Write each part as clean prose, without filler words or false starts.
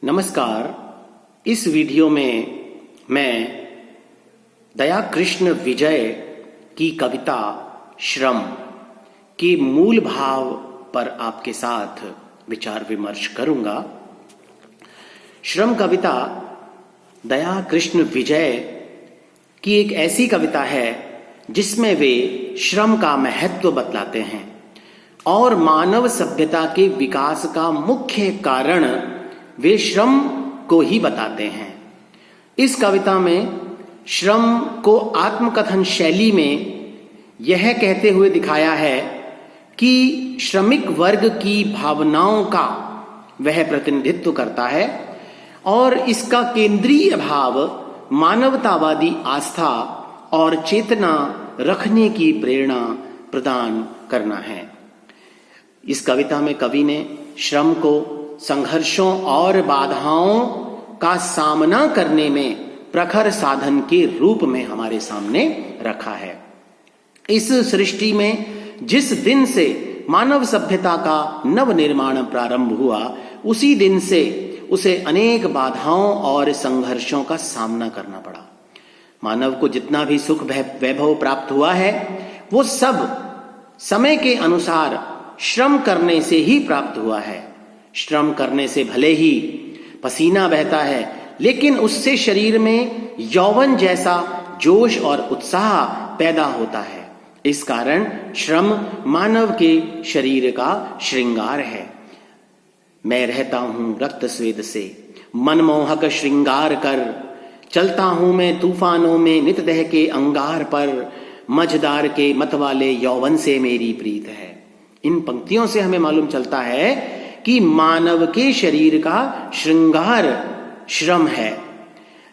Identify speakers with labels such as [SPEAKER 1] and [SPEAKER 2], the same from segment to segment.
[SPEAKER 1] नमस्कार। इस वीडियो में मैं दया कृष्ण विजय की कविता श्रम के मूल भाव पर आपके साथ विचार विमर्श करूंगा। श्रम कविता दया कृष्ण विजय की एक ऐसी कविता है जिसमें वे श्रम का महत्व बतलाते हैं और मानव सभ्यता के विकास का मुख्य कारण वे श्रम को ही बताते हैं। इस कविता में श्रम को आत्मकथन शैली में यह कहते हुए दिखाया है कि श्रमिक वर्ग की भावनाओं का वह प्रतिनिधित्व करता है और इसका केंद्रीय भाव मानवतावादी आस्था और चेतना रखने की प्रेरणा प्रदान करना है। इस कविता में कवि ने श्रम को संघर्षों और बाधाओं का सामना करने में प्रखर साधन के रूप में हमारे सामने रखा है। इस सृष्टि में जिस दिन से मानव सभ्यता का नव निर्माण प्रारंभ हुआ, उसी दिन से उसे अनेक बाधाओं और संघर्षों का सामना करना पड़ा। मानव को जितना भी सुख वैभव प्राप्त हुआ है, वो सब समय के अनुसार श्रम करने से ही प्राप्त हुआ है। श्रम करने से भले ही पसीना बहता है, लेकिन उससे शरीर में यौवन जैसा जोश और उत्साह पैदा होता है। इस कारण श्रम मानव के शरीर का श्रृंगार है। मैं रहता हूं रक्त स्वेद से मनमोहक श्रृंगार कर, चलता हूं मैं तूफानों में नित दह के अंगार पर, मझदार के मतवाले यौवन से मेरी प्रीत है। इन पंक्तियों से हमें मालूम चलता है कि मानव के शरीर का श्रृंगार श्रम है।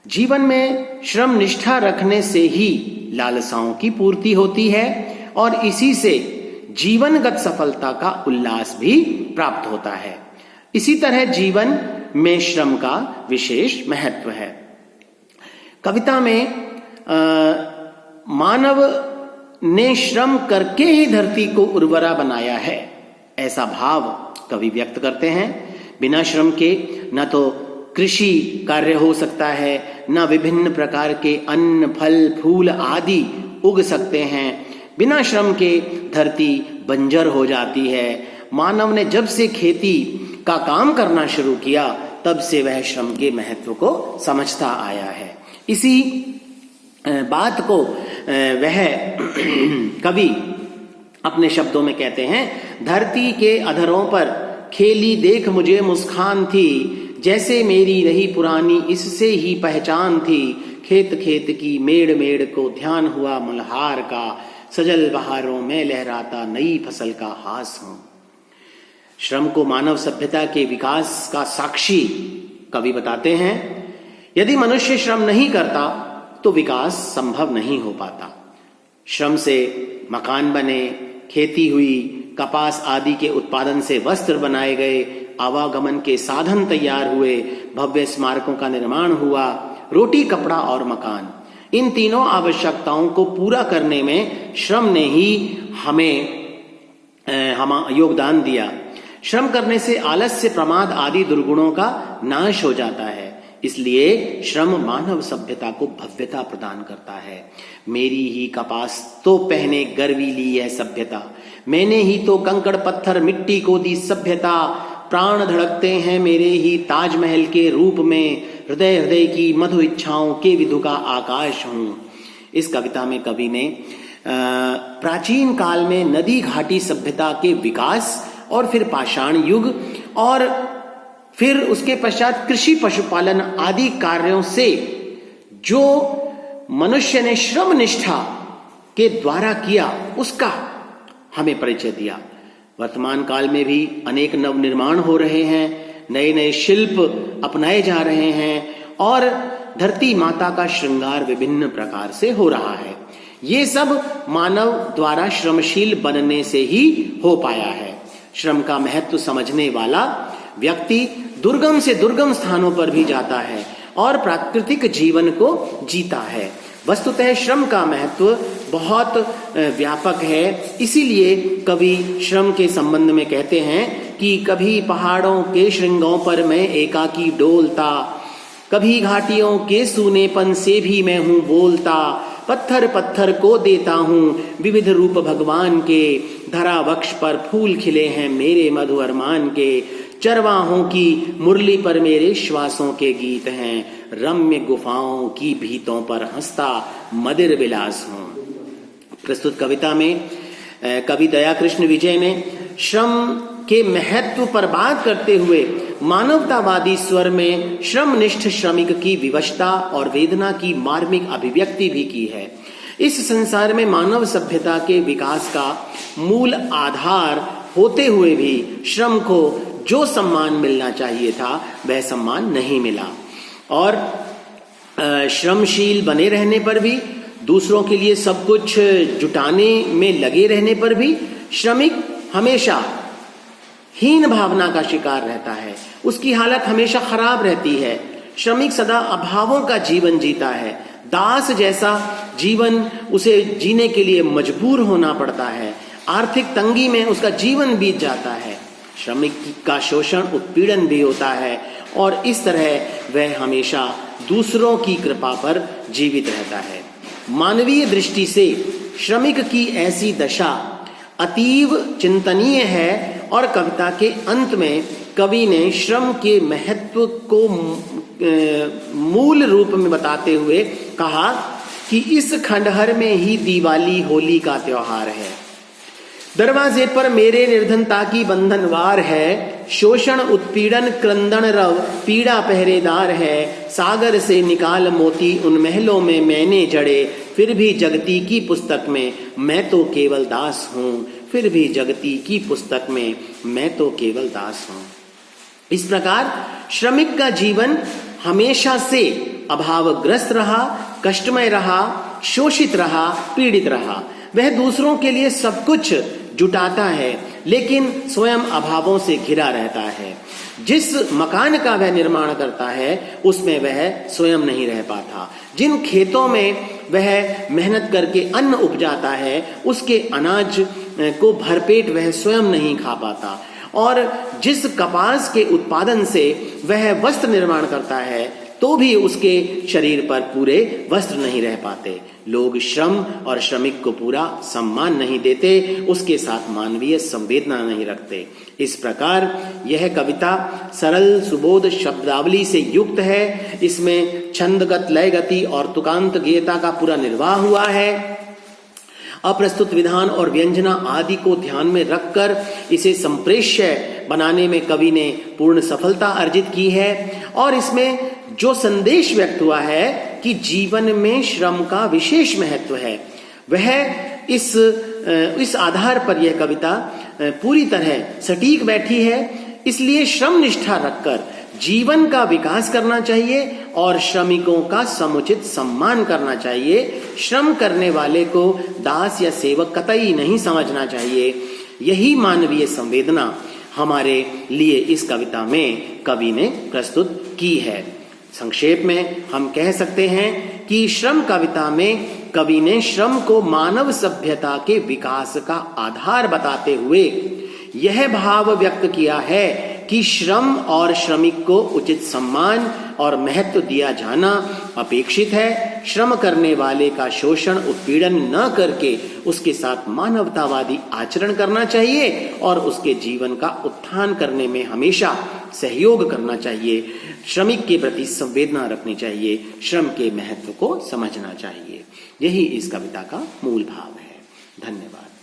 [SPEAKER 1] जीवन में श्रम निष्ठा रखने से ही लालसाओं की पूर्ति होती है और इसी से जीवनगत सफलता का उल्लास भी प्राप्त होता है। इसी तरह जीवन में श्रम का विशेष महत्व है। कविता में मानव ने श्रम करके ही धरती को उर्वरा बनाया है, ऐसा भाव कवि व्यक्त करते हैं। बिना श्रम के न तो कृषि कार्य हो सकता है, न विभिन्न प्रकार के अन्न फल फूल आदि उग सकते हैं। बिना श्रम के धरती बंजर हो जाती है। मानव ने जब से खेती का काम करना शुरू किया, तब से वह श्रम के महत्व को समझता आया है। इसी बात को वह कवि अपने शब्दों में कहते हैं, धरती के अधरों पर खेली देख मुझे मुस्कान थी, जैसे मेरी रही पुरानी इससे ही पहचान थी। खेत खेत की मेड़ मेड़ को ध्यान हुआ मल्हार का, सजल बहारों में लहराता नई फसल का हास हूं। श्रम को मानव सभ्यता के विकास का साक्षी कवि बताते हैं। यदि मनुष्य श्रम नहीं करता तो विकास संभव नहीं हो पाता। श्रम से मकान बने, खेती हुई, कपास आदि के उत्पादन से वस्त्र बनाए गए, आवागमन के साधन तैयार हुए, भव्य स्मारकों का निर्माण हुआ, रोटी कपड़ा और मकान, इन तीनों आवश्यकताओं को पूरा करने में श्रम ने ही हमें योगदान दिया। श्रम करने से आलस्य, प्रमाद आदि दुर्गुणों का नाश हो जाता है। इसलिए श्रम मानव सभ्यता को भव्यता प्रदान करता है। मेरी ही कपास तो पहने गर्वी ली है सभ्यता, मैंने ही तो कंकड़ पत्थर मिट्टी को दी सभ्यता। प्राण धड़कते हैं मेरे ही ताजमहल के रूप में, हृदय हृदय की मधु इच्छाओं के विधु का आकाश हूं। इस कविता में कवि ने प्राचीन काल में नदी घाटी सभ्यता के विकास और फिर पाषाण युग और फिर उसके पश्चात कृषि पशुपालन आदि कार्यों से जो मनुष्य ने श्रम निष्ठा के द्वारा किया, उसका हमें परिचय दिया। वर्तमान काल में भी अनेक नव निर्माण हो रहे हैं, नए नए शिल्प अपनाए जा रहे हैं और धरती माता का श्रृंगार विभिन्न प्रकार से हो रहा है। ये सब मानव द्वारा श्रमशील बनने से ही हो पाया है। श्रम का महत्व समझने वाला व्यक्ति दुर्गम से दुर्गम स्थानों पर भी जाता है और प्राकृतिक जीवन को जीता है। वस्तुतः श्रम का महत्व बहुत व्यापक है। इसीलिए कवि श्रम के संबंध में कहते हैं कि कभी पहाड़ों के श्रृंगों पर मैं एकाकी डोलता, कभी घाटियों के सूनेपन से भी मैं हूं बोलता, पत्थर पत्थर को देता हूं विविध रूप भगवान के, धरा वक्ष पर फूल खिले हैं मेरे मधु अरमान के, चरवाहों की मुरली पर मेरे श्वासों के गीत हैं, रम्य गुफाओं की भीतों पर हंसता मदिर विलास हूं। प्रस्तुत कविता में कवि दया कृष्ण विजय ने श्रम के महत्व पर बात करते हुए मानवतावादी स्वर में श्रमनिष्ठ श्रमिक की विवशता और वेदना की मार्मिक अभिव्यक्ति भी की है। इस संसार में मानव सभ्यता के विकास का मूल आधार होते हुए भी श्रम को जो सम्मान मिलना चाहिए था वह सम्मान नहीं मिला, और श्रमशील बने रहने पर भी, दूसरों के लिए सब कुछ जुटाने में लगे रहने पर भी श्रमिक हमेशा हीन भावना का शिकार रहता है, उसकी हालत हमेशा खराब रहती है। श्रमिक सदा अभावों का जीवन जीता है, दास जैसा जीवन उसे जीने के लिए मजबूर होना पड़ता है, आर्थिक तंगी में उसका जीवन बीत जाता है, श्रमिक का शोषण उत्पीड़न भी होता है, और इस तरह वह हमेशा दूसरों की कृपा पर जीवित रहता है। मानवीय दृष्टि से श्रमिक की ऐसी दशा अतीव चिंतनीय है, और कविता के अंत में कवि ने श्रम के महत्व को मूल रूप में बताते हुए कहा कि इस खंडहर में ही दिवाली होली का त्योहार है, दरवाजे पर मेरे निर्धनता की बंधनवार है, शोषण उत्पीड़न क्रंदन रव पीड़ा पहरेदार है, सागर से निकाल मोती उन महलों में मैंने जड़े, फिर भी जगती की पुस्तक में मैं तो केवल दास हूं, फिर भी जगती की पुस्तक में मैं तो केवल दास हूं। इस प्रकार श्रमिक का जीवन हमेशा से अभावग्रस्त रहा, कष्टमय रहा, शोषित रहा, पीड़ित रहा। वह दूसरों के लिए सब कुछ जुटाता है, लेकिन स्वयं अभावों से घिरा रहता है। जिस मकान का वह निर्माण करता है उसमें वह स्वयं नहीं रह पाता, जिन खेतों में वह मेहनत करके अन्न उपजाता है उसके अनाज को भरपेट वह स्वयं नहीं खा पाता, और जिस कपास के उत्पादन से वह वस्त्र निर्माण करता है तो भी उसके शरीर पर पूरे वस्त्र नहीं रह पाते। लोग श्रम और श्रमिक को पूरा सम्मान नहीं देते, उसके साथ मानवीय संवेदना नहीं रखते। इस प्रकार यह कविता सरल सुबोध शब्दावली से युक्त है। इसमें छंदगत, लयगति और तुकांत गेयता का पूरा निर्वाह हुआ है। अप्रस्तुत विधान और व्यंजना आदि को ध्यान में रखकर इसे संप्रेष्य बनाने में कवि ने पूर्ण सफलता अर्जित की है, और इसमें जो संदेश व्यक्त हुआ है कि जीवन में श्रम का विशेष महत्व है, वह इस आधार पर यह कविता पूरी तरह सटीक बैठी है। इसलिए श्रम निष्ठा रखकर जीवन का विकास करना चाहिए और श्रमिकों का समुचित सम्मान करना चाहिए। श्रम करने वाले को दास या सेवक कतई नहीं समझना चाहिए। यही मानवीय संवेदना हमारे लिए इस कविता में कवि ने प्रस्तुत की है। संक्षेप में हम कह सकते हैं कि श्रम कविता में कवि ने श्रम को मानव सभ्यता के विकास का आधार बताते हुए यह भाव व्यक्त किया है कि श्रम और श्रमिक को उचित सम्मान और महत्व दिया जाना अपेक्षित है। श्रम करने वाले का शोषण उत्पीड़न न करके उसके साथ मानवतावादी आचरण करना चाहिए और उसके जीवन का उत्थान करने में हमेशा सहयोग करना चाहिए। श्रमिक के प्रति संवेदना रखनी चाहिए, श्रम के महत्व को समझना चाहिए। यही इस कविता का मूल भाव है। धन्यवाद।